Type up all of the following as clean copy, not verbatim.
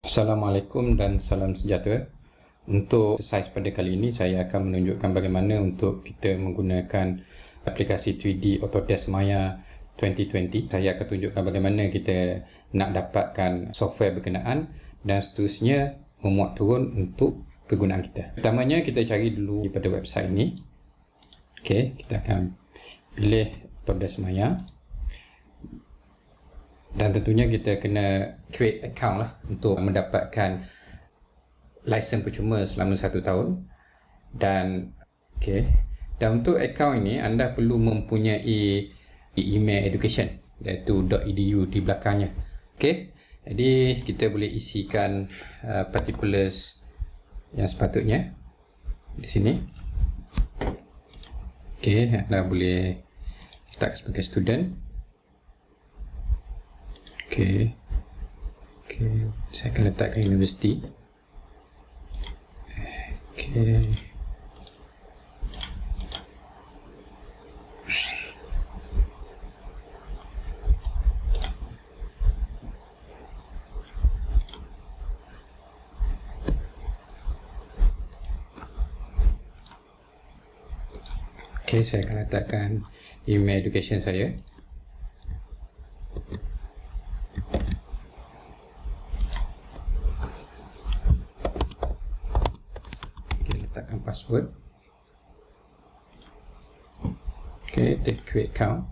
Assalamualaikum dan salam sejahtera. Untuk exercise pada kali ini, saya akan menunjukkan bagaimana untuk kita menggunakan aplikasi 3D Autodesk Maya 2020. Saya akan tunjukkan bagaimana kita nak dapatkan software berkenaan dan seterusnya memuat turun untuk kegunaan kita. Pertamanya kita cari dulu pada website ini. Okey, kita akan pilih Autodesk Maya. Dan tentunya kita kena create account lah untuk mendapatkan license percuma selama 1 tahun. Dan untuk account ini anda perlu mempunyai email education iaitu .edu di belakangnya. Jadi kita boleh isikan particulars yang sepatutnya di sini. Anda boleh start sebagai student. Saya akan letakkan universiti. Saya akan letakkan email education saya. Letakkan password. Take create account.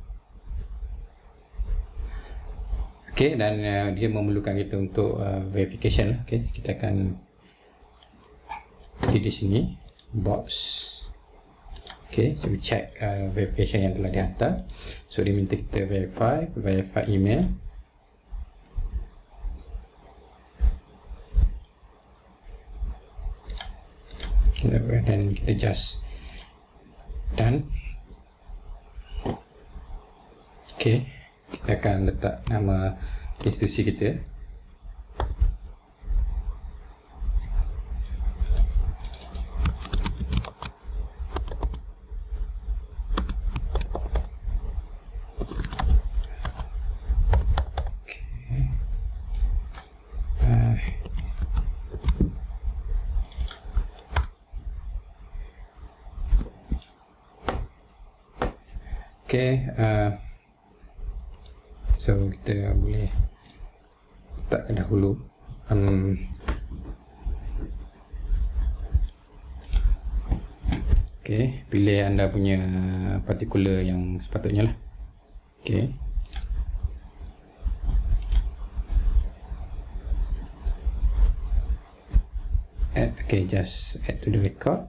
Dan dia memerlukan kita untuk verification lah. Kita akan di sini box. So we check verification yang telah dihantar. So dia minta kita verify email. Dan kita just done. Kita akan letak nama institusi kita. So kita boleh letakkan dahulu pilih anda punya particular yang sepatutnya lah. Just add to the record.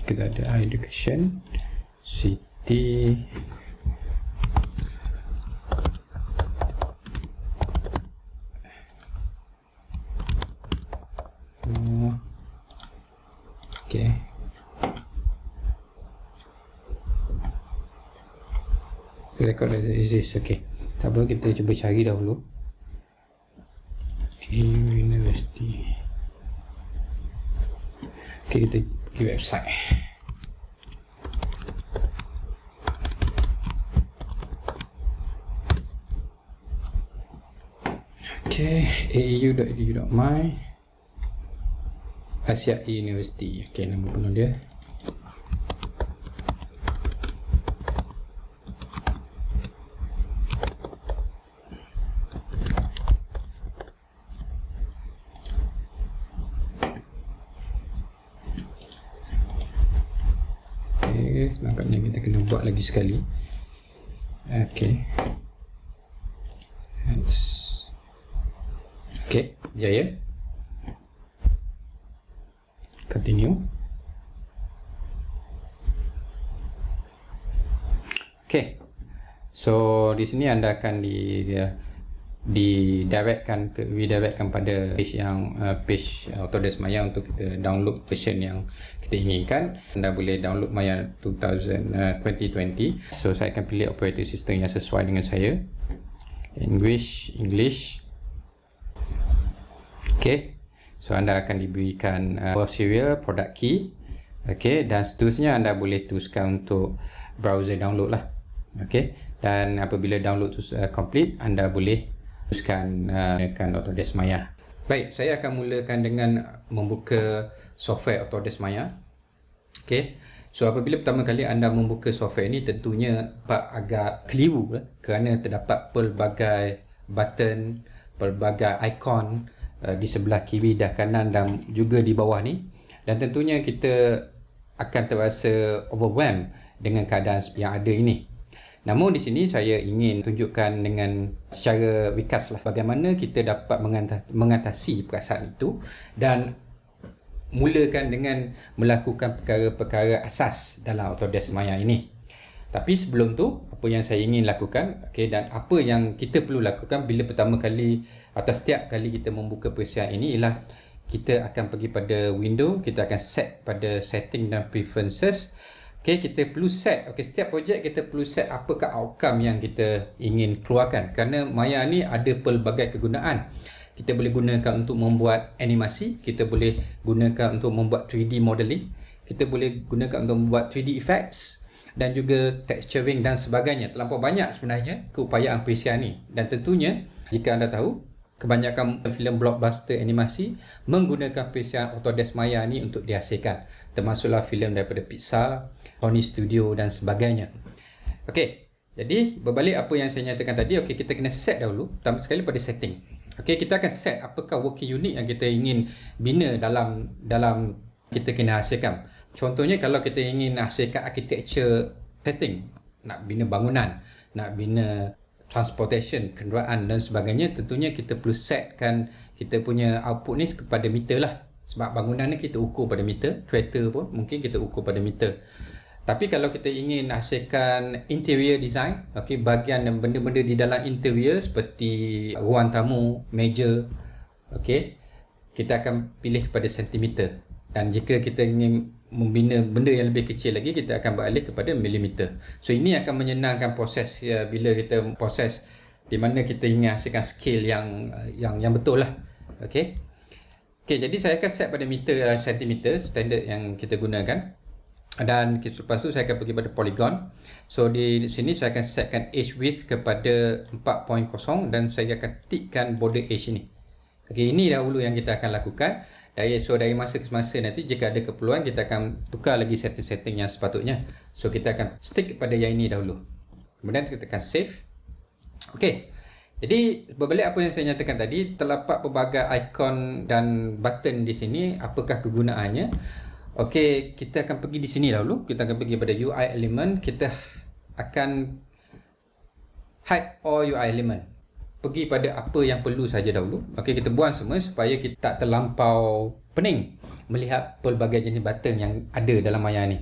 Kita ada education, city, record is this. Tak apa, kita cuba cari dahulu university. Kita pergi website. aau.edu.my Asia University. Nama penuh dia. Nampaknya kita kena buat lagi sekali. Jaya. Continue. So di sini anda akan redirectkan pada page yang page Autodesk Maya untuk kita download version yang kita inginkan. Anda boleh download Maya 2020. So saya akan pilih operating system yang sesuai dengan saya. English. So anda akan diberikan serial, product key. Dan seterusnya anda boleh teruskan untuk browser download lah. Dan apabila download tu complete, anda boleh teruskan Autodesk Maya. Baik, saya akan mulakan dengan membuka software Autodesk Maya. Okey. So apabila pertama kali anda membuka software ini, tentunya agak keliru kerana terdapat pelbagai button, pelbagai ikon di sebelah kiri dan kanan dan juga di bawah ni, dan tentunya kita akan terasa overwhelmed dengan keadaan yang ada ini. Namun di sini saya ingin tunjukkan dengan secara ringkas bagaimana kita dapat mengatasi perasaan itu dan mulakan dengan melakukan perkara-perkara asas dalam Autodesk Maya ini. Tapi sebelum tu, apa yang saya ingin lakukan, dan apa yang kita perlu lakukan bila pertama kali atau setiap kali kita membuka perisian ini ialah kita akan pergi pada window, kita akan set pada setting dan preferences. Kita perlu set, setiap projek kita perlu set apakah outcome yang kita ingin keluarkan, kerana Maya ni ada pelbagai kegunaan. Kita boleh gunakan untuk membuat animasi, kita boleh gunakan untuk membuat 3D modeling, kita boleh gunakan untuk membuat 3D effects dan juga texturing dan sebagainya. Terlampau banyak sebenarnya keupayaan perisian ni, dan tentunya jika anda tahu, kebanyakan filem blockbuster animasi menggunakan perisian Autodesk Maya ni untuk dihasilkan, termasuklah filem daripada Pixar, Sony Studio dan sebagainya. Jadi berbalik apa yang saya nyatakan tadi, kita kena set dahulu, pertama sekali pada setting. Kita akan set apakah working unit yang kita ingin bina dalam kita kena hasilkan. Contohnya kalau kita ingin hasilkan architecture setting, nak bina bangunan, nak bina transportation, kenderaan dan sebagainya, tentunya kita perlu setkan kita punya output ni kepada meter lah. Sebab bangunan ni kita ukur pada meter, kereta pun mungkin kita ukur pada meter. Tapi kalau kita ingin hasilkan interior design, bahagian dan benda-benda di dalam interior seperti ruang tamu, meja, kita akan pilih pada sentimeter. Dan jika kita ingin membina benda yang lebih kecil lagi, kita akan beralih kepada milimeter. So ini akan menyenangkan proses bila kita proses di mana kita ingin hasilkan scale yang betul lah. Jadi saya akan set pada meter sentimeter standard yang kita gunakan. Dan lepas tu saya akan pergi pada polygon. So di sini saya akan setkan edge width kepada 4.0 dan saya akan tikkan border edge ni. Ini dahulu yang kita akan lakukan. Dari masa ke masa nanti jika ada keperluan, kita akan tukar lagi setting-setting yang sepatutnya. So kita akan stick pada yang ini dahulu. Kemudian kita akan save. Jadi berbalik apa yang saya nyatakan tadi, terdapat pelbagai ikon dan button di sini. Apakah kegunaannya? Kita akan pergi di sini dahulu. Kita akan pergi pada UI element. Kita akan hide all UI element. Pergi pada apa yang perlu saja dahulu. Kita buang semua supaya kita tak terlampau pening melihat pelbagai jenis button yang ada dalam Maya ni.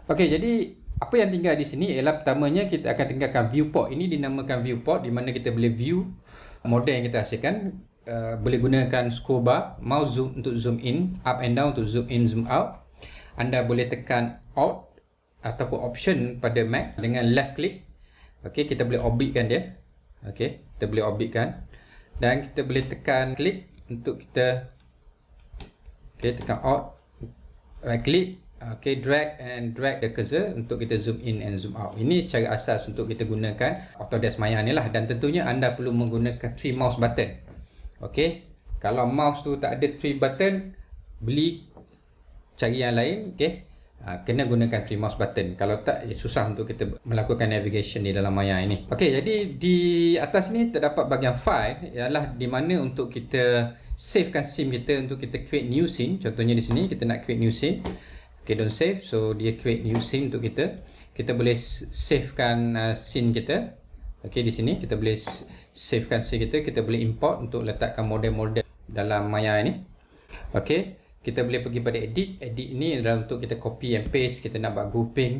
Jadi apa yang tinggal di sini ialah pertamanya kita akan tinggalkan viewport. Ini dinamakan viewport, di mana kita boleh view model yang kita hasilkan. Boleh gunakan scroll bar, mouse zoom untuk zoom in, up and down untuk zoom in, zoom out. Anda boleh tekan Alt ataupun Option pada Mac dengan left click. Kita boleh orbitkan dia. Kita boleh orbitkan. Dan kita boleh tekan klik untuk kita tekan Alt, right click, drag and drag the cursor untuk kita zoom in and zoom out. Ini secara asas untuk kita gunakan Autodesk Maya ni lah. Dan tentunya anda perlu menggunakan 3 mouse button. Kalau mouse tu tak ada 3 button, cari yang lain. Kena gunakan 3 mouse button. Kalau tak, susah untuk kita melakukan navigation di dalam Maya ini. Jadi di atas ni terdapat bahagian file, ialah di mana untuk kita savekan scene kita, untuk kita create new scene. Contohnya di sini kita nak create new scene. Don't save, so dia create new scene untuk kita. Kita boleh savekan scene kita. Di sini kita boleh savekan scene kita. Kita boleh import untuk letakkan model-model dalam Maya ini. Kita boleh pergi pada edit. Edit ini adalah untuk kita copy and paste. Kita nak buat grouping.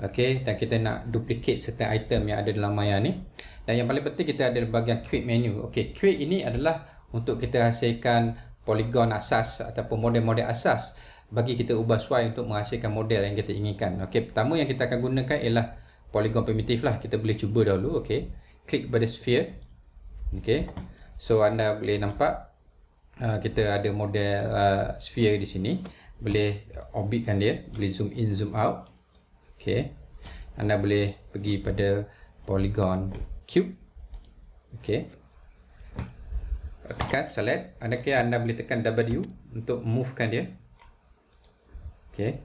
Dan kita nak duplicate certain item yang ada dalam Maya ni. Dan yang paling penting, kita ada bahagian create menu. Create ini adalah untuk kita hasilkan polygon asas ataupun model-model asas bagi kita ubah suai untuk menghasilkan model yang kita inginkan. Pertama yang kita akan gunakan ialah polygon primitif lah. Kita boleh cuba dahulu. Klik pada sphere. So anda boleh nampak kita ada model sphere di sini. Boleh orbitkan dia, boleh zoom in, zoom out. Anda boleh pergi pada polygon cube. tekan select. Anda boleh tekan W untuk movekan dia. Okey,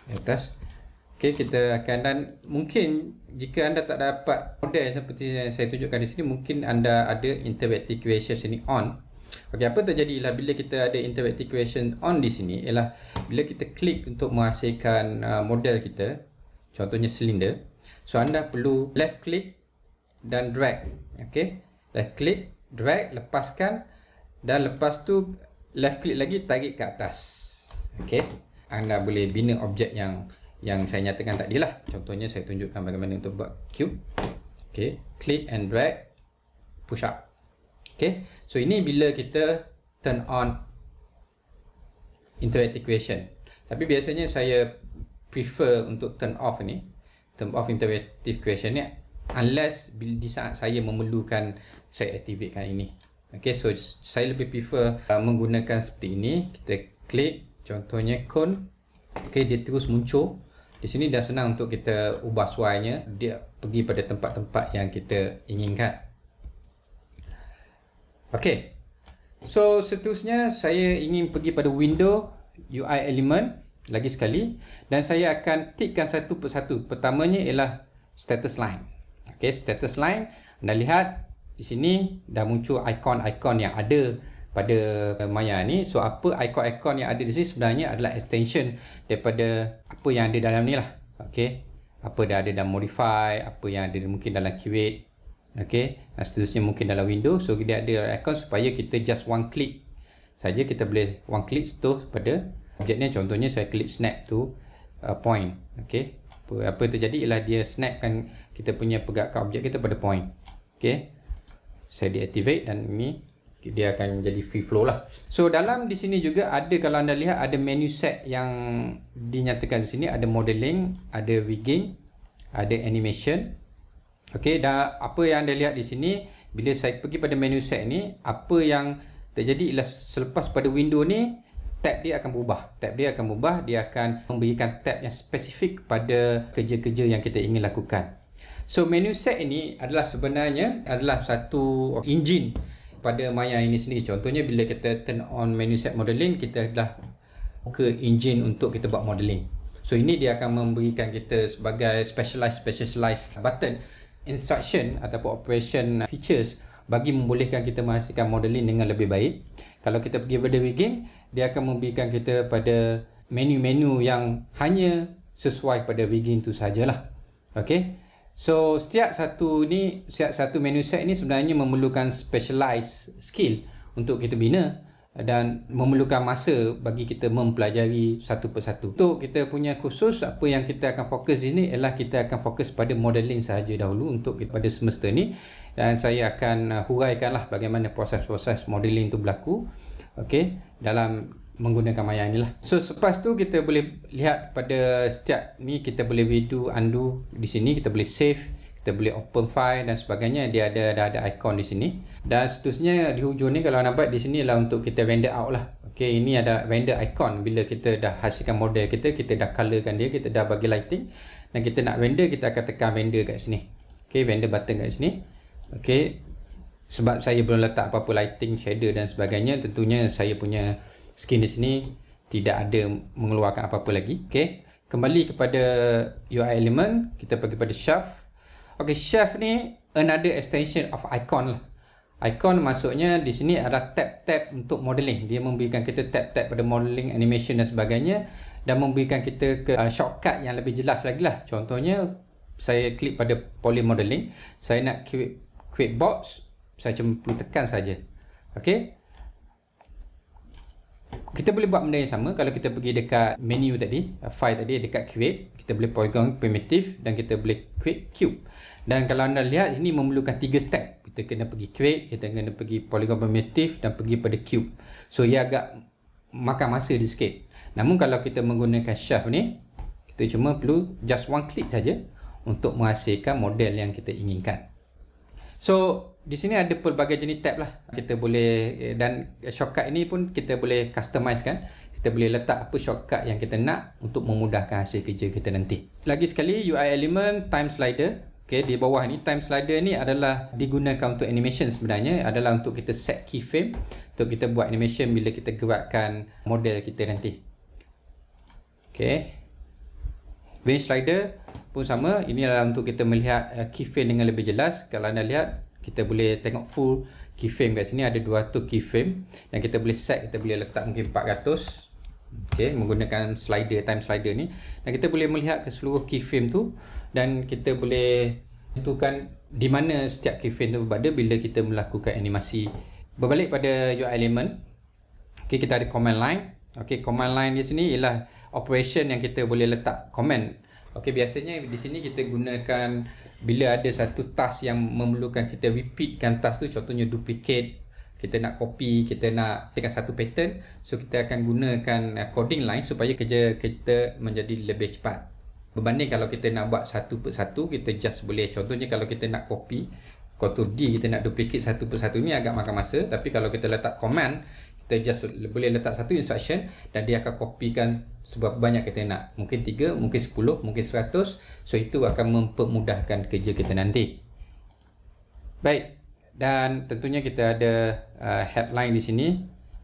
di atas. Okey, kita akan, dan mungkin jika anda tak dapat model seperti yang saya tunjukkan di sini, mungkin anda ada interactive equation sini on. Okey, apa terjadi ialah bila kita ada interactive equation on di sini ialah bila kita klik untuk menghasilkan model kita, contohnya silinder. So anda perlu left click dan drag. Okey, left click, drag, lepaskan, dan lepas tu left click lagi, tarik ke atas. Okey, anda boleh bina objek yang saya nyatakan tadi lah. Contohnya saya tunjukkan bagaimana untuk buat cube. Okey, click and drag, push up. Okey, so ini bila kita turn on interactive equation. Tapi biasanya saya prefer untuk turn off ni, turn off interactive equation ni, unless di saat saya memerlukan saya aktifkan ini. Okey, so saya lebih prefer menggunakan seperti ini. Kita klik, contohnya cone. Okey, dia terus muncul di sini, dah senang untuk kita ubah suainya, dia pergi pada tempat-tempat yang kita inginkan. Okey, so seterusnya saya ingin pergi pada window UI element lagi sekali, dan saya akan tikkan satu persatu. Pertamanya ialah status line. Okey, status line, anda lihat di sini dah muncul ikon-ikon yang ada pada Maya ni. So apa ikon-ikon yang ada di sini sebenarnya adalah extension daripada apa yang ada dalam ni lah. Okey, apa dah ada dalam modify, apa yang ada mungkin dalam create. Okey, seterusnya mungkin dalam window. So dia ada icon supaya kita just one click saja, kita boleh one click tu pada objek ni. Contohnya saya klik snap to point. Okey, apa terjadi ialah dia snapkan kita punya pergerakan objek kita pada point. Okey, saya deactivate dan ini dia akan menjadi free flow lah. So dalam di sini juga ada, kalau anda lihat ada menu set yang dinyatakan di sini, ada modeling, ada rigging, ada animation. Okey, dan apa yang anda lihat di sini, bila saya pergi pada menu set ni, apa yang terjadi ialah selepas pada window ni, tab dia akan berubah. Tab dia akan berubah, dia akan memberikan tab yang spesifik pada kerja-kerja yang kita ingin lakukan. So menu set ini adalah sebenarnya adalah satu engine pada Maya ini sendiri. Contohnya bila kita turn on menu set modeling, kita dah buka engine untuk kita buat modeling. So ini dia akan memberikan kita sebagai specialized button instruction ataupun operation features bagi membolehkan kita menghasilkan modeling dengan lebih baik. Kalau kita pergi pada rigging, dia akan memberikan kita pada menu-menu yang hanya sesuai pada rigging tu sajalah. Okey. So setiap satu menu set ni sebenarnya memerlukan specialized skill untuk kita bina dan memerlukan masa bagi kita mempelajari satu persatu. Untuk kita punya khusus, apa yang kita akan fokus di sini ialah kita akan fokus pada modeling sahaja dahulu untuk pada semester ni, dan saya akan huraikanlah bagaimana proses-proses modeling itu berlaku, okey, dalam menggunakan Maya inilah. So selepas tu kita boleh lihat pada setiap ni, kita boleh redo, undo di sini, kita boleh save, kita boleh open file dan sebagainya. Dia ada ikon di sini. Dan seterusnya di hujung ni, kalau nampak di sini lah untuk kita render out lah. Okey, ini ada render icon. Bila kita dah hasilkan model kita dah colorkan dia, kita dah bagi lighting, dan kita nak render, kita akan tekan render kat sini. Okey, render button kat sini. Okey, sebab saya belum letak apa-apa lighting, shader dan sebagainya, tentunya saya punya skin di sini tidak ada mengeluarkan apa-apa lagi. Okey, kembali kepada UI element, kita pergi pada shaft. Okey, shaft ni another extension of icon lah. Icon maksudnya di sini adalah tab-tab untuk modeling. Dia memberikan kita tab-tab pada modeling, animation dan sebagainya, dan memberikan kita ke shortcut yang lebih jelas lagi lah. Contohnya saya klik pada poly modeling, saya nak create box, saya cuma perlu tekan saja. Okey, kita boleh buat benda yang sama. Kalau kita pergi dekat menu tadi, file tadi, dekat create, kita boleh polygon primitive dan kita boleh create cube. Dan kalau anda lihat, ini memerlukan 3 step. Kita kena pergi create, kita kena pergi polygon primitive dan pergi pada cube. So ia agak makan masa di sikit. Namun kalau kita menggunakan shaft ni, kita cuma perlu just one click saja untuk menghasilkan model yang kita inginkan. So di sini ada pelbagai jenis tab lah. Kita boleh, dan shortcut ini pun kita boleh customize kan. Kita boleh letak apa shortcut yang kita nak untuk memudahkan hasil kerja kita nanti. Lagi sekali, UI element time slider. Okay, di bawah ni time slider ni adalah digunakan untuk animation sebenarnya, adalah untuk kita set keyframe untuk kita buat animation bila kita gerakkan model kita nanti. Okay, range slider pun sama, ini adalah untuk kita melihat keyframe dengan lebih jelas. Kalau anda lihat, kita boleh tengok full keyframe kat sini, ada 200 keyframe dan kita boleh set, kita boleh letak mungkin 400. Okay, menggunakan slider, time slider ni, dan kita boleh melihat ke seluruh keyframe tu, dan kita boleh tentukan di mana setiap keyframe tu berada bila kita melakukan animasi. Berbalik pada UI element, okay, kita ada command line. Okay, command line di sini ialah operation yang kita boleh letak command. Okay, biasanya di sini kita gunakan bila ada satu task yang memerlukan kita repeatkan task tu, contohnya duplicate, kita nak copy, kita nak tekan satu pattern, so kita akan gunakan coding line supaya kerja kita menjadi lebih cepat. Berbanding kalau kita nak buat satu per satu, kita just boleh, contohnya kalau kita nak copy, Ctrl D, kita nak duplicate satu per satu, ni agak makan masa. Tapi kalau kita letak command, kita just boleh letak satu instruction dan dia akan copykan seberapa banyak kita nak. Mungkin 3, mungkin 10, mungkin 100. So itu akan mempermudahkan kerja kita nanti. Baik, dan tentunya kita ada headline di sini.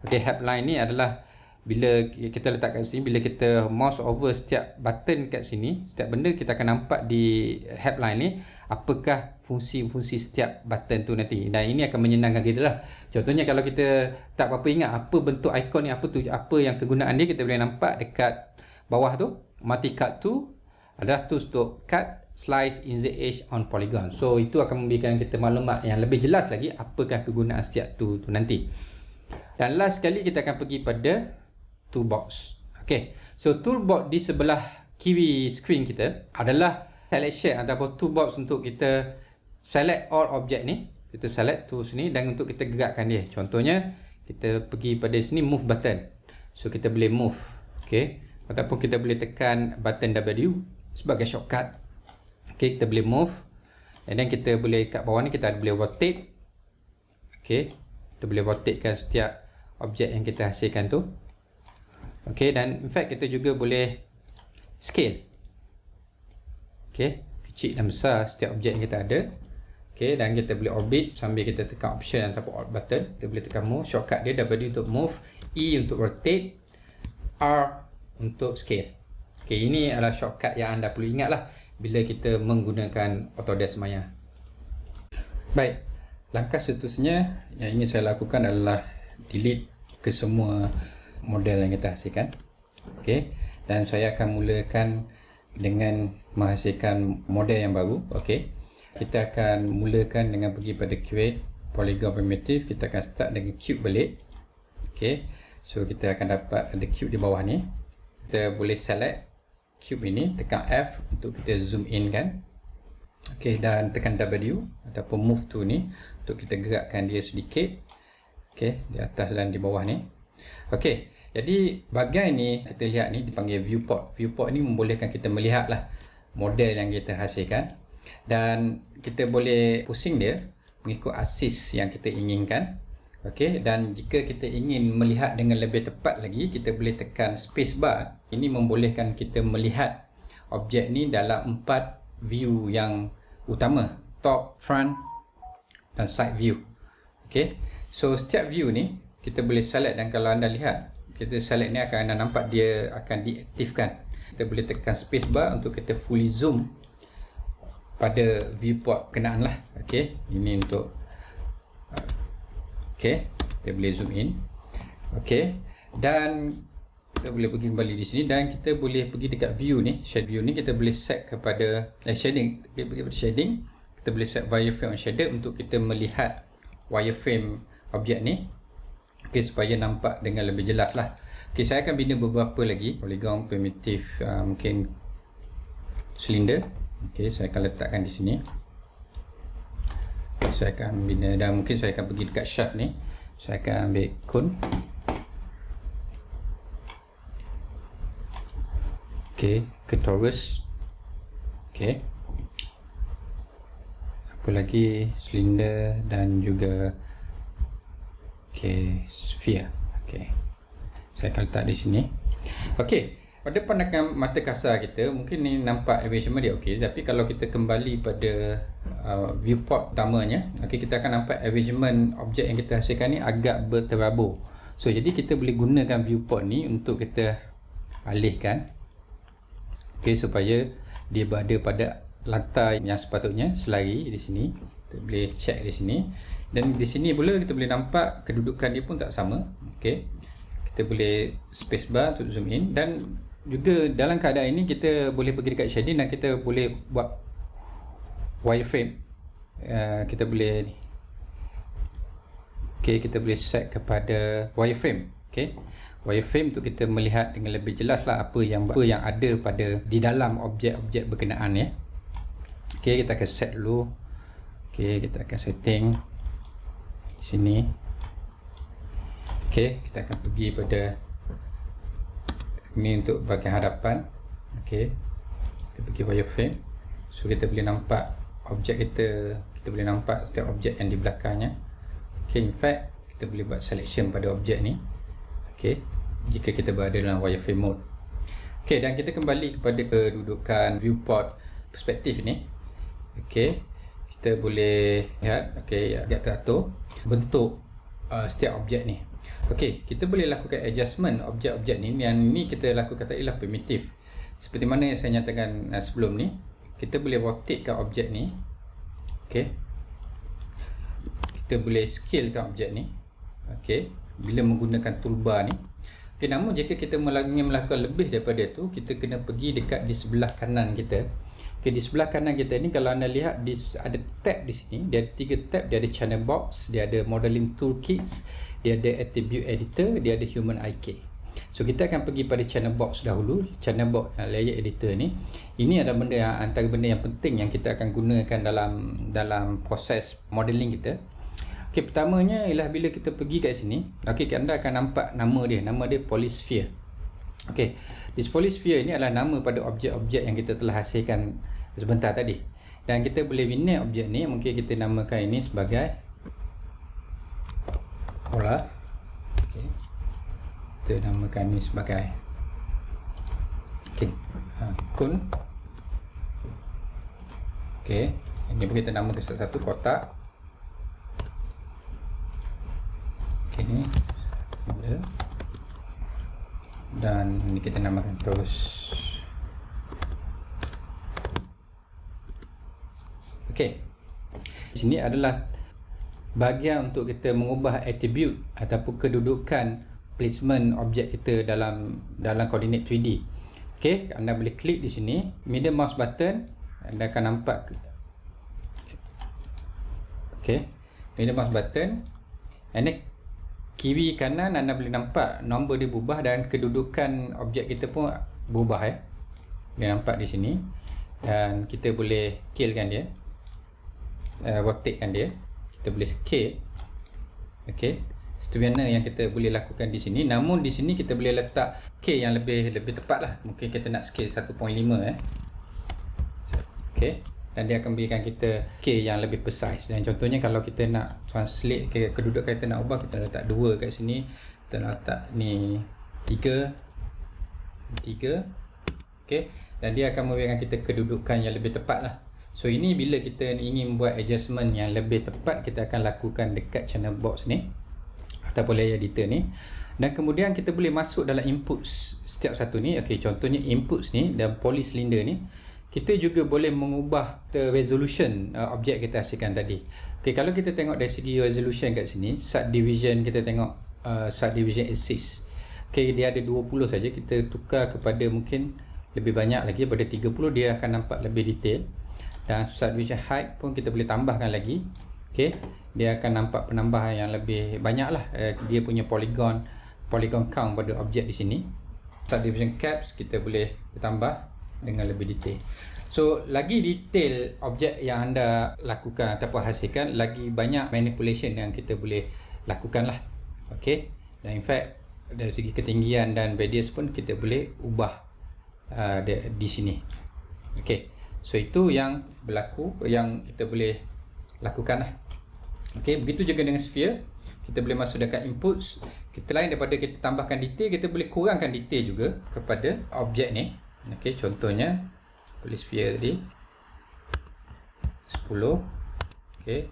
Okey, headline ni adalah bila kita letak kat sini, bila kita mouse over setiap button kat sini, setiap benda kita akan nampak di headline ni apakah fungsi-fungsi setiap button tu nanti. Dan ini akan menyenangkan kita lah. Contohnya kalau kita tak apa-apa ingat apa bentuk ikon ni, apa yang kegunaan dia, kita boleh nampak dekat bawah tu, multi-cut tool adalah tools untuk cut, slice, insert edge on polygon. So itu akan memberikan kita maklumat yang lebih jelas lagi apakah kegunaan setiap tool tu nanti. Dan last sekali kita akan pergi pada toolbox. Okay, so toolbox di sebelah kiri screen kita adalah selection ataupun toolbox untuk kita select all object ni. Kita select tools ni dan untuk kita gerakkan dia. Contohnya kita pergi pada sini move button. So kita boleh move. Okay, ataupun kita boleh tekan button W sebagai shortcut. Okay, kita boleh move, and then kita boleh kat bawah ni kita boleh rotate. Okay, kita boleh rotatekan setiap objek yang kita hasilkan tu. Okay, dan in fact kita juga boleh scale. Okay, kecil dan besar setiap objek yang kita ada. Okay, dan kita boleh orbit sambil kita tekan option ataupun alt button. Kita boleh tekan move, shortcut dia W untuk move, E untuk rotate, R untuk scale. Okay, ini adalah shortcut yang anda perlu ingat lah bila kita menggunakan Autodesk Maya. Baik, langkah seterusnya yang ingin saya lakukan adalah delete ke semua model yang kita hasilkan. Okay, dan saya akan mulakan dengan menghasilkan model yang baru. Okay, kita akan mulakan dengan pergi pada create polygon primitive. Kita akan start dengan cube balik. Okay, so kita akan dapat ada cube di bawah ni. Kita boleh select cube ini, tekan F untuk kita zoom in kan. Okay, dan tekan W ataupun move tool ni untuk kita gerakkan dia sedikit. Okay, di atas dan di bawah ni. Okay, jadi bahagian ni kita lihat ni dipanggil viewport. Viewport ni membolehkan kita melihat lah model yang kita hasilkan, dan kita boleh pusing dia mengikut aksis yang kita inginkan. Okey, dan jika kita ingin melihat dengan lebih tepat lagi, kita boleh tekan spacebar. Ini membolehkan kita melihat objek ni dalam 4 view yang utama, top, front dan side view. Okey, so setiap view ni kita boleh select, dan kalau anda lihat, kita select ni akan anda nampak dia akan diaktifkan. Kita boleh tekan spacebar untuk kita fully zoom pada viewport kenaan lah. Okey, ini untuk okay, kita boleh zoom in. Okay, dan kita boleh pergi kembali di sini, dan kita boleh pergi dekat view ni, shade view ni, kita boleh set kepada shading. Kita boleh pergi pada shading, kita boleh set wireframe on shader untuk kita melihat wireframe objek ni. Okay, supaya nampak dengan lebih jelas lah. Okay, saya akan bina beberapa lagi polygon primitive, mungkin silinder. Okay, saya akan letakkan di sini. Saya akan bina, dan mungkin saya akan pergi dekat shaft ni. Saya akan ambil cone. Okey, ke torus. Okey. Apa lagi? Silinder dan juga okey, sphere. Okey. Saya akan letak di sini. Okey. pada pandangan mata kasar kita, mungkin ni nampak arrangement dia okey, tapi kalau kita kembali pada viewport utamanya, okey, kita akan nampak arrangement objek yang kita hasilkan ni agak berterabur. So jadi kita boleh gunakan viewport ni untuk kita alihkan, okey, supaya dia berada pada lantai yang sepatutnya, selari di sini. Kita boleh check di sini, dan di sini pula kita boleh nampak kedudukan dia pun tak sama. Okey, kita boleh spacebar untuk zoom in, dan juga dalam keadaan ini kita boleh pergi dekat shading dan kita boleh buat wireframe. Kita boleh ni, okey, kita boleh set kepada wireframe. Okey, wireframe untuk kita melihat dengan lebih jelas lah apa yang ada pada di dalam objek-objek berkenaan ya. Okey, kita akan set dulu. Okey, kita akan setting di sini. Okey, kita akan pergi pada ini untuk bahagian hadapan. Okey, kita pergi wireframe. So kita boleh nampak objek kita boleh nampak setiap objek yang di belakangnya. Okey, in fact kita boleh buat selection pada objek ni. Okey, jika kita berada dalam wireframe mode. Okey, dan kita kembali kepada kedudukan viewport perspektif ni. Okey, kita boleh lihat, okey, agak teratur bentuk setiap objek ni. Okey, kita boleh lakukan adjustment objek-objek ni. Yang ni kita lakukan tadi lah primitif. Seperti mana yang saya nyatakan sebelum ni, kita boleh rotatekan objek ni. Okey, kita boleh scalekan objek ni. Okey, bila menggunakan toolbar ni. Okey, namun jika kita ingin melakukan lebih daripada tu, kita kena pergi dekat di sebelah kanan kita. Okey, di sebelah kanan kita ni, kalau anda lihat ada tab di sini. Dia ada 3 tab. Dia ada channel box, dia ada modeling toolkits, dia ada attribute editor, dia ada human IK. So kita akan pergi pada channel box dahulu. Channel box layer editor ni, ini adalah benda yang antara benda yang penting yang kita akan gunakan dalam proses modeling kita. Okey, pertamanya ialah bila kita pergi kat sini, okey, anda akan nampak nama dia polysphere. Okey, this polysphere ini adalah nama pada objek-objek yang kita telah hasilkan sebentar tadi. Dan kita boleh bina objek ni, mungkin kita namakan ini sebagai bola. Okey, kita namakan ini sebagai kun. Okey, ini pun kita namakan satu kotak. Okey, ni bola. Dan ini kita namakan terus. Okey, sini adalah bahagian untuk kita mengubah attribute ataupun kedudukan placement objek kita dalam koordinat 3D. Okey, anda boleh klik di sini, middle mouse button, anda akan nampak. Okey, middle mouse button, and then kiri kanan anda boleh nampak nombor dia berubah dan kedudukan objek kita pun berubah ya. Boleh nampak di sini, dan kita boleh scalekan dia, rotatekan dia. Kita boleh scale. Okey, seterusnya yang kita boleh lakukan di sini. Namun di sini kita boleh letak K yang lebih tepat lah. Mungkin kita nak scale 1.5 Okey, dan dia akan berikan kita K yang lebih precise. Dan contohnya kalau kita nak translate kedudukan kita nak ubah, kita letak 2 kat sini, kita letak ni 3. Okey, dan dia akan memberikan kita kedudukan yang lebih tepat lah. So ini bila kita ingin buat adjustment yang lebih tepat, kita akan lakukan dekat channel box ni ataupun layer editor ni. Dan kemudian kita boleh masuk dalam inputs setiap satu ni. Okey, contohnya inputs ni dan polycylinder ni, kita juga boleh mengubah resolution objek kita hasilkan tadi. Okey, kalau kita tengok dari segi resolution kat sini, subdivision kita tengok subdivision axis. Okey, dia ada 20 saja. Kita tukar kepada mungkin lebih banyak lagi, pada 30 dia akan nampak lebih detail. Dan subdivision height pun kita boleh tambahkan lagi. Okey, dia akan nampak penambahan yang lebih banyak lah. Dia punya polygon count pada objek di sini. Subdivision caps kita boleh tambah dengan lebih detail. So lagi detail objek yang anda lakukan ataupun hasilkan, lagi banyak manipulation yang kita boleh lakukan lah. Okey, dan in fact dari segi ketinggian dan radius pun kita boleh ubah di sini. Okey, so itu yang berlaku, yang kita boleh lakukan lah. Okey, begitu juga dengan sphere. kita boleh masuk dekat inputs. Kita lain daripada kita tambahkan detail, kita boleh kurangkan detail juga kepada objek ni. Okey, contohnya polysphere tadi 10. Okey,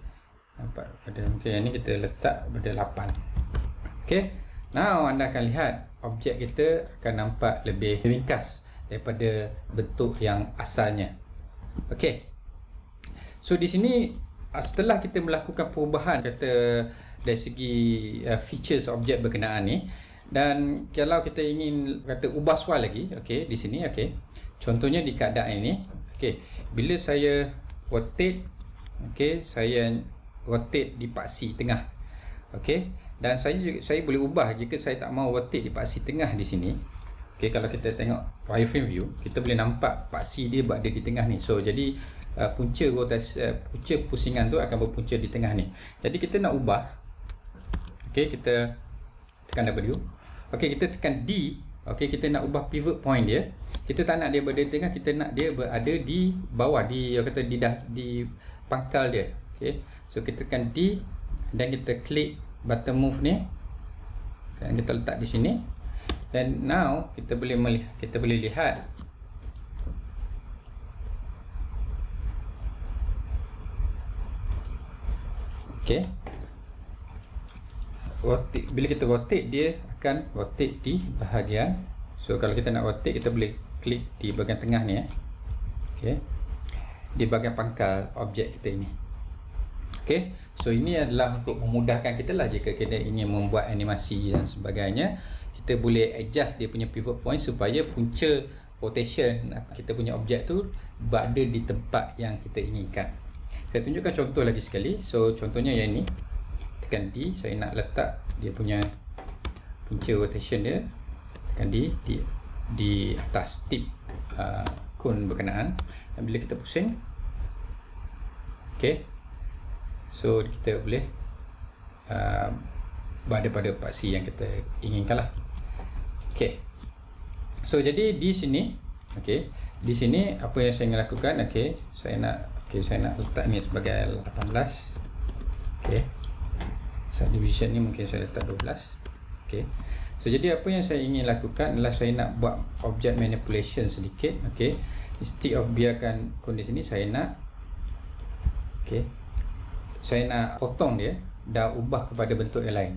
nampak pada mungkin yang ni kita letak pada 8. Okey, now anda akan lihat objek kita akan nampak lebih ringkas daripada bentuk yang asalnya. Okey, so di sini setelah kita melakukan perubahan kata dari segi features objek berkenaan ni, dan kalau kita ingin kata ubah soal lagi, okey, di sini, okey, contohnya di keadaan ini, okey, bila saya rotate, okey, saya rotate di paksi tengah, okey, dan saya boleh ubah jika saya tak mahu rotate di paksi tengah di sini. Okey, kalau kita tengok wireframe view, kita boleh nampak paksi dia berada di tengah ni. So jadi punca rotasi, punca pusingan tu akan berpunca di tengah ni. Jadi kita nak ubah, okey, kita tekan W, okey, kita tekan D, okey, kita nak ubah pivot point dia. Kita tak nak dia berada di tengah, kita nak dia berada di bawah, di kata di pangkal dia. Okey, so kita tekan D dan kita klik button move ni, dan kita letak di sini, dan now kita boleh lihat okey, rotate. Bila kita rotate, dia akan rotate di bahagian, so kalau kita nak rotate, kita boleh klik di bahagian tengah ni, okey, di bahagian pangkal objek kita ini. Okey, so ini adalah untuk memudahkan kita lah jika kita ingin membuat animasi dan sebagainya. Kita boleh adjust dia punya pivot point supaya punca rotation kita punya objek tu berada di tempat yang kita inginkan. Saya tunjukkan contoh lagi sekali. So contohnya yang ni, tekan D, saya nak letak dia punya punca rotation dia, tekan D di atas tip kon berkenaan, dan bila kita pusing, okey, so kita boleh berada pada paksi yang kita inginkan lah. Okey, so jadi di sini, okey, di sini apa yang saya ingin lakukan, okey, saya nak letak ni sebagai 18. Okey, subdivision ni mungkin saya letak 12. Okey, so jadi apa yang saya ingin lakukan adalah saya nak buat object manipulation sedikit. Okey, instead of biarkan kondisi ni, saya nak, okey, saya nak potong dia dan ubah kepada bentuk yang lain.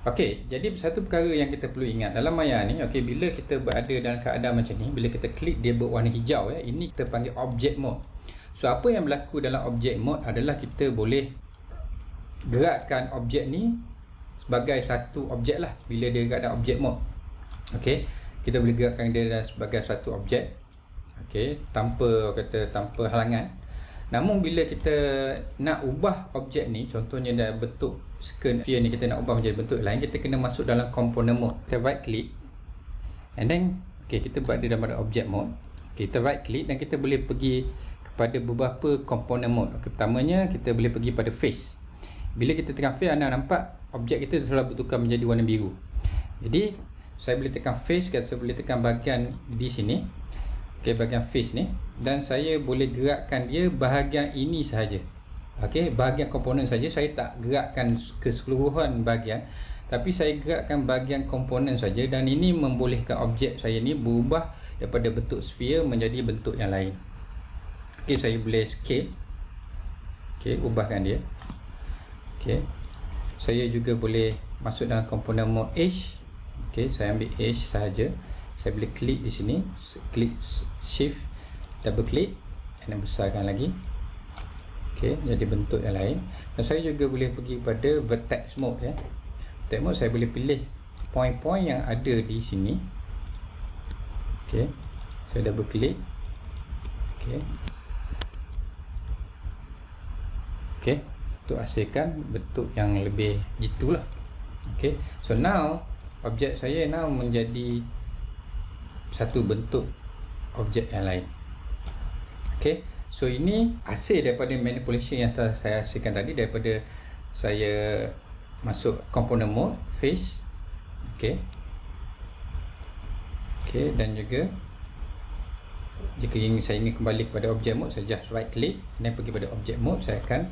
Okey, jadi satu perkara yang kita perlu ingat dalam Maya ni, okey, bila kita berada dalam keadaan macam ni, bila kita klik dia berwarna hijau, ini kita panggil object mode. So apa yang berlaku dalam object mode adalah kita boleh gerakkan objek ni sebagai satu objek lah bila dia dalam object mode. Okey, kita boleh gerakkan dia sebagai satu objek, okey, tanpa halangan. Namun bila kita nak ubah objek ni, contohnya dalam bentuk sphere ni, kita nak ubah menjadi bentuk lain, kita kena masuk dalam component mode. Kita right click and then, okey, kita buat dia dalam object mode. Okay, kita right click dan kita boleh pergi kepada beberapa component mode. Pertamanya kita boleh pergi pada face. Bila kita tekan face, anda nampak objek kita telah bertukar menjadi warna biru. Jadi saya boleh tekan face, saya boleh tekan bahagian di sini, okey, bahagian face ni, dan saya boleh gerakkan dia bahagian ini sahaja. Okey, bahagian komponen saja, saya tak gerakkan keseluruhan bahagian, tapi saya gerakkan bahagian komponen saja, dan ini membolehkan objek saya ni berubah daripada bentuk sphere menjadi bentuk yang lain. Okey, saya boleh scale. Okey, ubahkan dia. Okey, saya juga boleh masuk dalam komponen mode edge. Okey, saya ambil edge sahaja. Saya boleh klik di sini, klik shift, double klik, dan besarkan lagi. Okey, jadi bentuk yang lain. Dan saya juga boleh pergi pada vertex mode, ya. Vertex mode saya boleh pilih point-point yang ada di sini. Okey, saya double klik. Okey. Okey, untuk hasilkan bentuk yang lebih jitu lah. Okey, so now objek saya now menjadi satu bentuk objek yang lain. Okey, so ini hasil daripada manipulation yang telah saya hasilkan tadi, daripada saya masuk component mode, face. Okey. Okey, dan juga jika saya ingin kembali kepada object mode, saya just right click dan pergi pada object mode, saya akan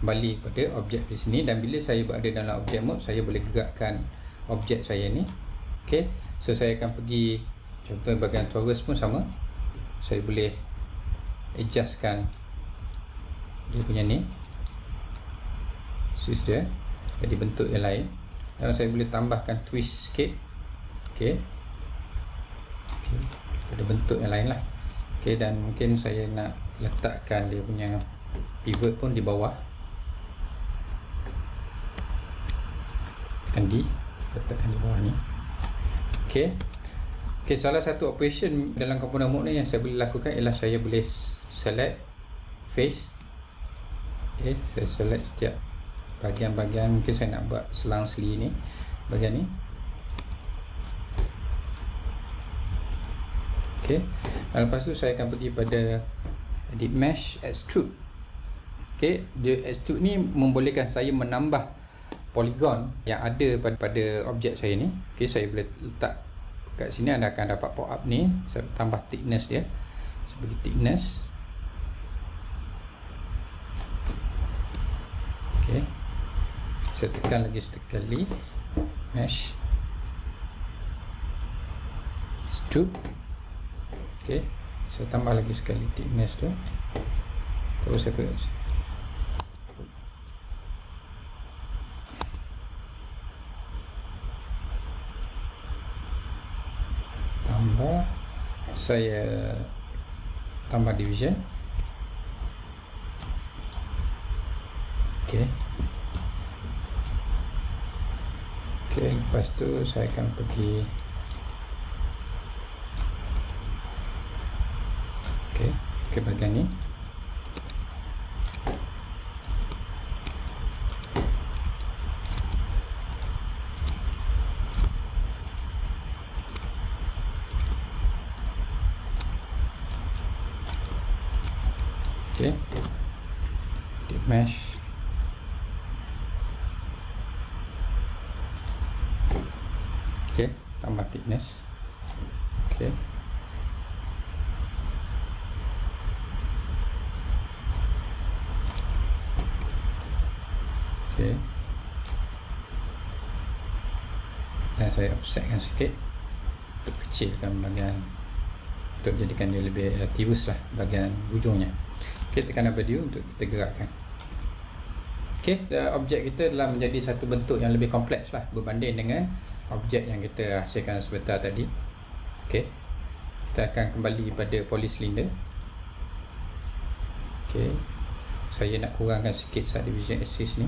kembali pada objek di sini, dan bila saya berada dalam objek mode, saya boleh gerakkan objek saya ni. Okey, so saya akan pergi contoh bahagian torus pun sama, saya boleh adjustkan dia punya ni, sis dia jadi bentuk yang lain, dan saya boleh tambahkan twist sikit. Okey, ada bentuk yang lain lah. Okey, dan mungkin saya nak letakkan dia punya pivot pun di bawah, tekan D, letakkan di bawah ni. Okey, salah satu operation dalam component mode ni yang saya boleh lakukan ialah saya boleh select face. Okey, saya select setiap bahagian-bahagian. Mungkin saya nak buat selang seli ni, bahagian ni. Okey, lepas tu saya akan pergi pada edit mesh, extrude. Okey, dia extrude ni membolehkan saya menambah polygon yang ada pada objek saya ni. Okey, saya boleh letak kat sini, anda akan dapat pop up ni. Saya tambah thickness dia sebagai thickness. Okey, saya tekan lagi sekali mesh, extrude. Okey, saya tambah lagi sekali thickness tu. Terus saya tambah division. Okey, lepas tu saya akan pergi ke bahagian ni. Okey, di mesh. Okey, tambah thickness. Okey, dan saya offsetkan sikit untuk kecilkan bahagian, untuk jadikan dia lebih tirus lah bahagian ujungnya. Okey, tekan W untuk kita gerakkan. Okey, objek kita telah menjadi satu bentuk yang lebih kompleks lah berbanding dengan objek yang kita hasilkan sebentar tadi. Okey, kita akan kembali pada polysilinder. Okey, saya nak kurangkan sikit subdivision axis ni,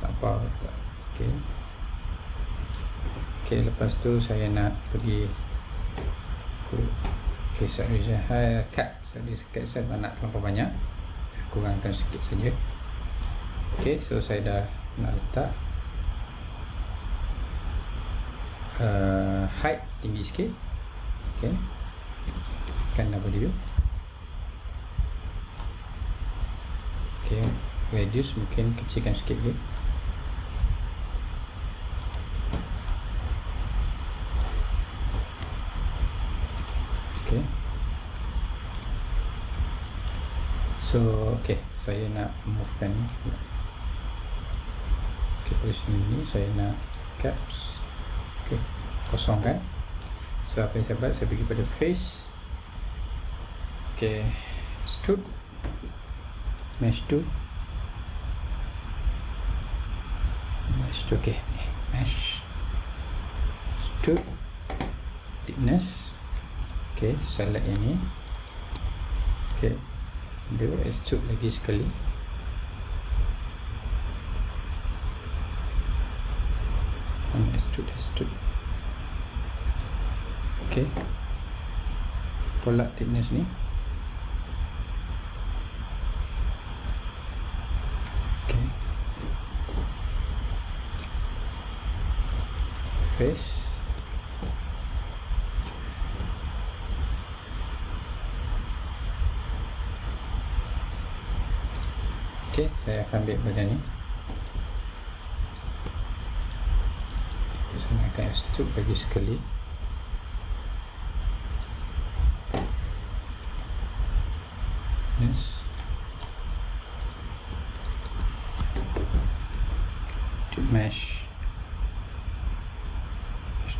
tak apa. Okey, lepas tu saya nak pergi subdivision cut. Subdivision cut saya nak terlalu banyak, kurangkan sikit saja. Okey, so saya dah nak letak height tinggi sikit. Okey, tekan W. Okey, radius mungkin kecilkan sikit je. Okey, so okey, saya nak movekan ni. Okey, pada sini saya nak caps. Okey, kosongkan. So apa yang saya buat, saya pergi pada face. Okey, extrude, mesh tool, mesh tool. Okey, mesh, extrude, thickness. Okey, select yang ni. Okey, dia extrude lagi sekali. Extrude. Okey, tolak thickness ni. Okey, face. Okey, saya akan ambil bahagian ni. Saya akan extrude lagi sekali. Yes.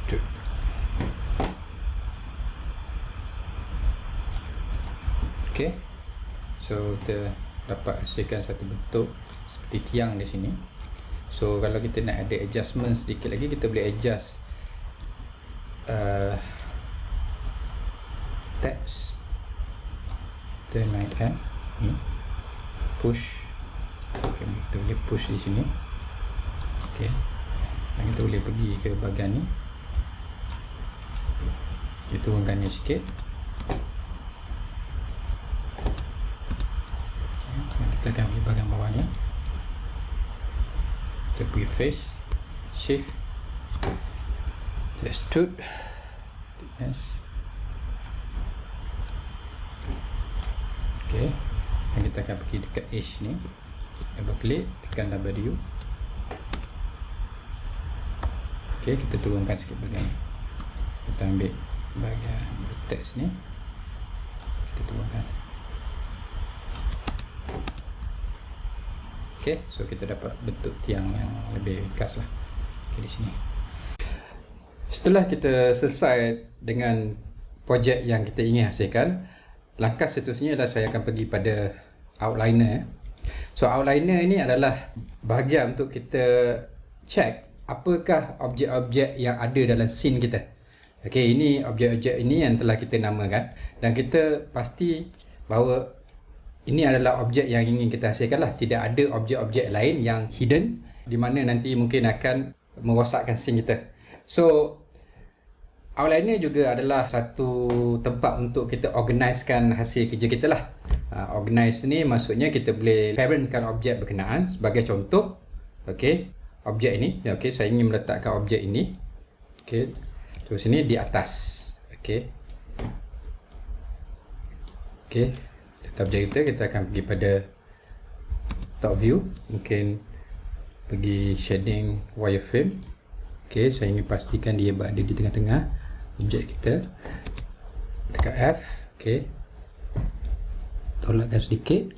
Extrude. Okay, so kita dapat hasilkan satu bentuk seperti tiang di sini. So kalau kita nak ada adjustment sedikit lagi, kita boleh adjust text. Kita naikkan ni, push. Okay, kita boleh push di sini. Okay, dan kita boleh pergi ke bahagian ni, kita turunkan ni sikit. Kita akan pergi bahagian bawah ni, kita pergi face, shift, extrude, thickness. Ok, dan kita akan pergi dekat edge ni, double klik, tekan W. Ok, kita turunkan sikit bahagian ni, kita ambil bahagian text ni, kita turunkan. Okay, so kita dapat bentuk tiang yang lebih ringkas lah. Okay, di sini. Setelah kita selesai dengan projek yang kita ingin hasilkan, langkah seterusnya adalah saya akan pergi pada outliner. So outliner ini adalah bahagian untuk kita check apakah objek-objek yang ada dalam scene kita. Okay, ini objek-objek ini yang telah kita namakan, dan kita pasti bahawa ini adalah objek yang ingin kita hasilkan lah. Tidak ada objek-objek lain yang hidden di mana nanti mungkin akan merosakkan scene kita. So outliner juga adalah satu tempat untuk kita organisekan hasil kerja kita lah. Organize ni maksudnya kita boleh parentkan objek berkenaan. Sebagai contoh, okay, objek ini, okay, saya ingin meletakkan objek ini, okay, terus ini di atas, okay, okay. Objek kita akan pergi pada top view, mungkin pergi shading wireframe. Ok, saya ingin pastikan dia berada di tengah-tengah objek kita. Tekan F, ok, tolakkan sedikit,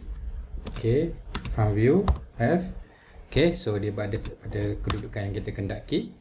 ok, front view F, ok, so dia berada pada kedudukan yang kita kendaki.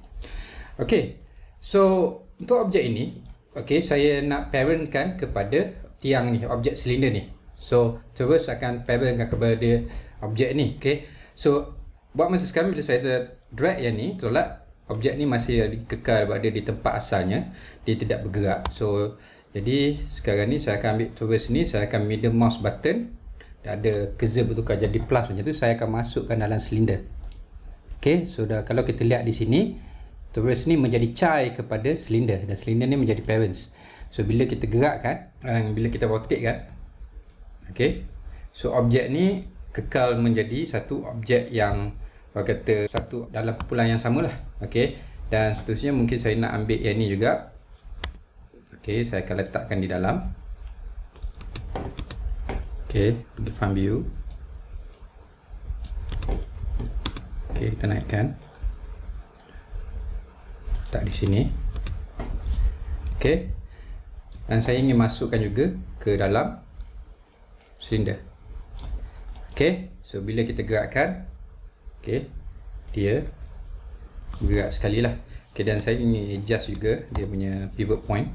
Ok, so untuk objek ini, ok, saya nak parentkan kepada tiang ni, objek silinder ni. So terus akan parentkan kepada objek ni. Okay, so buat masa sekarang bila saya drag yang ni, tolak, objek ni masih kekal berada di tempat asalnya, dia tidak bergerak. So jadi sekarang ni saya akan ambil terus ni, saya akan middle mouse button, dan ada cursor bertukar jadi plus macam tu, saya akan masukkan dalam silinder. Okay, so dah, kalau kita lihat di sini, terus ni menjadi child kepada silinder, dan silinder ni menjadi parents. So bila kita gerakkan, bila kita rotate kan, okay, so objek ni kekal menjadi satu objek yang kata satu dalam kumpulan yang sama lah. Okay, dan seterusnya mungkin saya nak ambil yang ni juga. Okay, saya akan letakkan di dalam. Okay, pergi front view. Okay, kita naikkan, letak di sini. Okay, dan saya ingin masukkan juga ke dalam silinder. Ok, so bila kita gerakkan, ok, dia bergerak sekali lah. Ok, dan saya ingin adjust juga dia punya pivot point.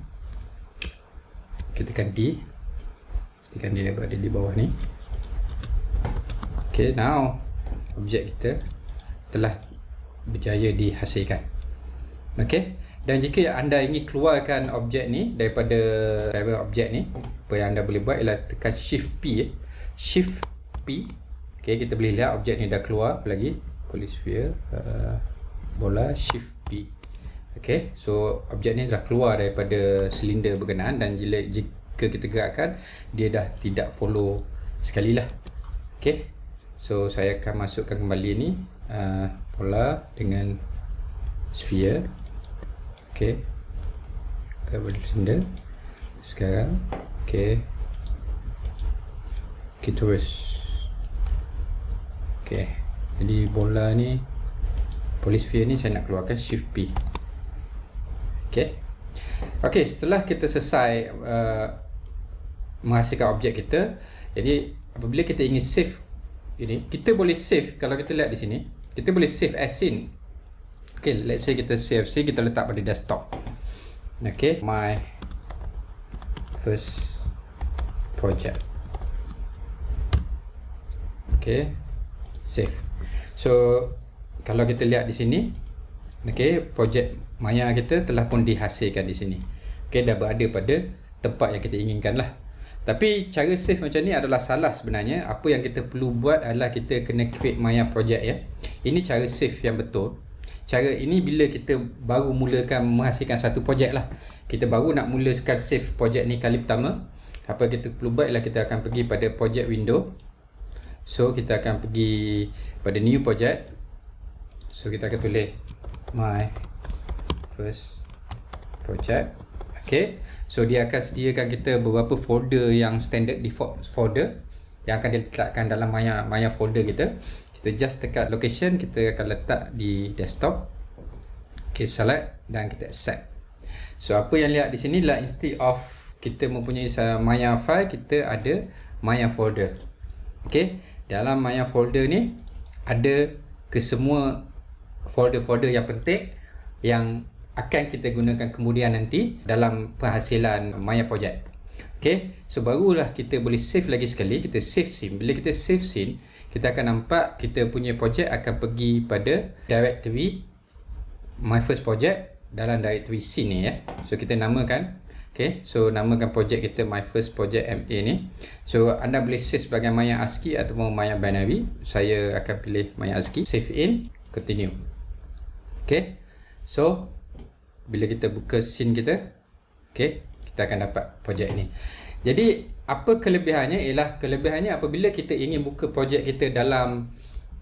Kita tekan D, pastikan dia berada di bawah ni. Ok, now objek kita telah berjaya dihasilkan. Ok, dan jika anda ingin keluarkan objek ni daripada objek ni, apa yang anda boleh buat ialah tekan Shift P, Shift P. Okay, kita boleh lihat objek ni dah keluar lagi, polysphere, bola, Shift P. Okay, so objek ni dah keluar daripada silinder berkenaan, dan jika kita gerakkan, dia dah tidak follow sekali lah. Okay, so saya akan masukkan kembali ni bola dengan sphere. Okay, cover silinder sekarang. Okay, kita terus. Okay, jadi bola ni, polysphere ni saya nak keluarkan Shift P. Okay, okay, setelah kita selesai menghasilkan objek kita, jadi apabila kita ingin save ini, kita boleh save. Kalau kita lihat di sini, kita boleh save as scene. Okay, let's say kita save scene, kita letak pada desktop. Okay, my first project. Okay, save. So kalau kita lihat di sini, okay, projek Maya kita telah pun dihasilkan di sini. Okay, dah berada pada tempat yang kita inginkan lah. Tapi cara save macam ni adalah salah sebenarnya. Apa yang kita perlu buat adalah kita kena create Maya project ya. Ini cara save yang betul. Cara ini bila kita baru mulakan menghasilkan satu projek lah. Kita baru nak mulakan save projek ni kali pertama. Apa kita perlu buat ialah kita akan pergi pada project window. So kita akan pergi pada new project. So kita akan tulis my first project. Okay, so dia akan sediakan kita beberapa folder yang standard default folder yang akan diletakkan dalam Maya folder kita. Kita just tekan location, kita akan letak di desktop. Okay, select dan kita accept. So apa yang lihat di sini lah, instead of kita mempunyai Maya file, kita ada Maya folder. Okay, dalam Maya folder ni ada kesemua folder-folder yang penting yang akan kita gunakan kemudian nanti dalam penghasilan Maya project. Okay, so barulah kita boleh save lagi sekali. Kita save scene. Bila kita save scene, kita akan nampak kita punya project akan pergi pada directory my first project dalam directory scene ni ya. So kita namakan, okay, so namakan project kita my first project MA ni. So anda boleh save sebagai Maya ASCII ataupun Maya binary. Saya akan pilih Maya ASCII. Save in, continue. Okay, so bila kita buka scene kita, okay, kita akan dapat projek ni. Jadi apa kelebihannya ialah, kelebihannya apabila kita ingin buka projek kita dalam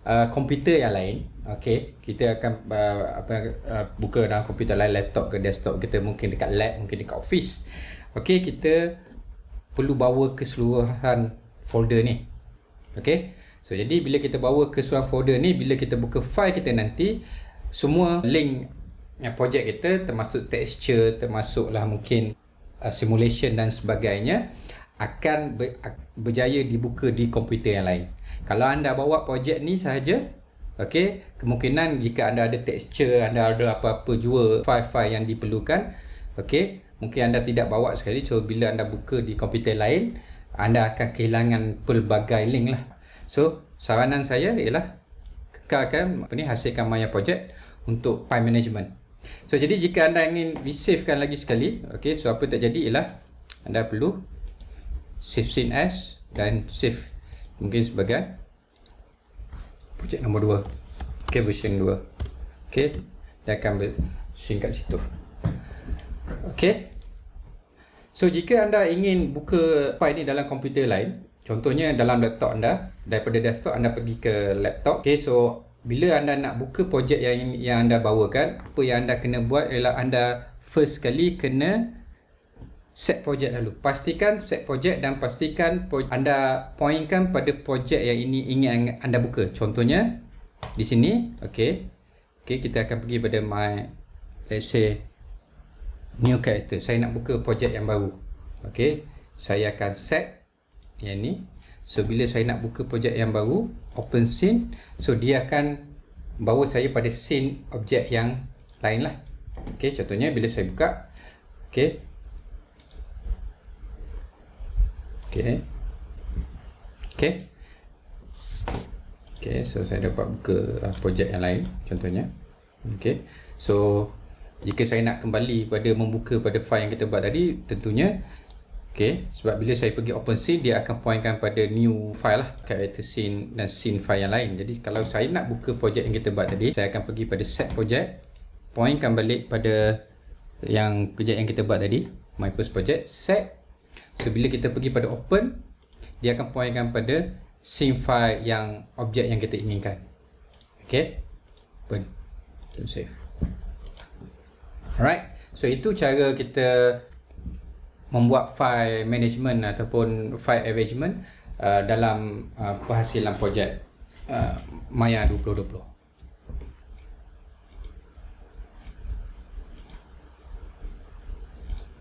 komputer yang lain, okay, kita akan buka dalam komputer lain, laptop ke desktop kita, mungkin dekat lab, mungkin dekat office. Okay, kita perlu bawa keseluruhan folder ni. Okay, so jadi bila kita bawa keseluruhan folder ni, bila kita buka file kita nanti, semua link projek kita termasuk texture, termasuklah mungkin simulation dan sebagainya akan berjaya dibuka di komputer yang lain. Kalau anda bawa projek ni sahaja, okey, kemungkinan jika anda ada texture, anda ada apa-apa jua file-file yang diperlukan, okey, mungkin anda tidak bawa sekali. So bila anda buka di komputer lain, anda akan kehilangan pelbagai link lah. So saranan saya ialah kekalkan hasilkan Maya project untuk file management. So jadi jika anda ingin resavekan lagi sekali, okay, so apa terjadi ialah anda perlu save scene as dan save mungkin sebagai projek nombor 2, okay, version 2, okay, dia akan bersing kat situ. Okay, so jika anda ingin buka file ni dalam komputer lain, contohnya dalam laptop anda, daripada desktop anda pergi ke laptop, okay, so bila anda nak buka projek yang anda bawakan, apa yang anda kena buat ialah anda first kali kena set projek dulu. Pastikan set projek dan pastikan anda pointkan pada projek yang ini ingin anda buka. Contohnya di sini, okey. Okey, kita akan pergi pada let's say new character. Saya nak buka projek yang baru. Okey, saya akan set yang ni. So bila saya nak buka projek yang baru, open scene, so dia akan bawa saya pada scene objek yang lain lah. Okay, contohnya bila saya buka, okay, okay, okay, okay, so saya dapat buka projek yang lain contohnya. Okay, so jika saya nak kembali pada membuka pada file yang kita buat tadi, tentunya okay, sebab bila saya pergi open scene, dia akan pointkan pada new file lah, character scene dan scene file yang lain. Jadi kalau saya nak buka projek yang kita buat tadi, saya akan pergi pada set project, pointkan balik pada yang projek yang kita buat tadi, my first project, set. So bila kita pergi pada open, dia akan pointkan pada scene file yang objek yang kita inginkan. Okay, open, save. Alright, so itu cara kita membuat file management ataupun file arrangement dalam penghasilan projek Maya 2020.